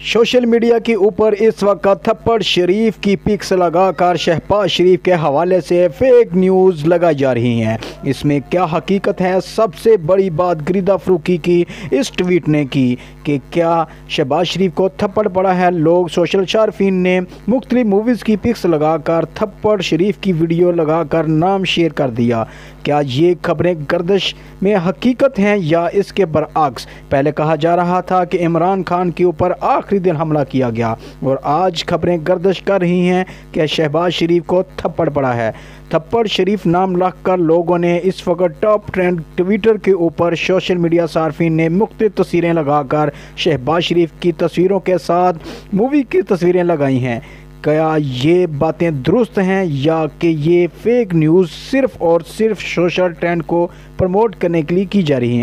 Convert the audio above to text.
Social media के ऊपर इस वक्त थप्पड़ शरीफ की पिक्स लगाकर शहबाज शरीफ के हवाले से फेक न्यूज़ लगाई जा रही हैं। इसमें क्या हकीकत है? सबसे बड़ी बात गिरिदा फरूकी की इस ट्वीट ने की कि क्या शहबाज शरीफ को थप्पड़ पड़ा है। लोग सोशल शारफीन ने मुख्तलिफ मूवीज़ की पिक्स लगाकर थप्पड़ शरीफ की वीडियो लगाकर नाम शेयर कर दिया। क्या ये खबरें गर्दिश में हकीकत हैं या इसके बरअक्स? पहले कहा जा रहा था कि इमरान खान के ऊपर आखिरी दिन हमला किया गया और आज खबरें गर्दिश कर रही हैं कि शहबाज शरीफ को थप्पड़ पड़ा है। थप्पड़ शरीफ नाम रख कर लोगों ने इस वक्त टॉप ट्रेंड ट्विटर के ऊपर सोशल मीडिया सार्फिन ने मुख्तलिफ तस्वीरें लगाकर शहबाज शरीफ की तस्वीरों के साथ मूवी की तस्वीरें लगाई हैं। क्या ये बातें दुरुस्त हैं या कि ये फेक न्यूज़ सिर्फ़ और सिर्फ सोशल ट्रेंड को प्रमोट करने के लिए की जा रही हैं?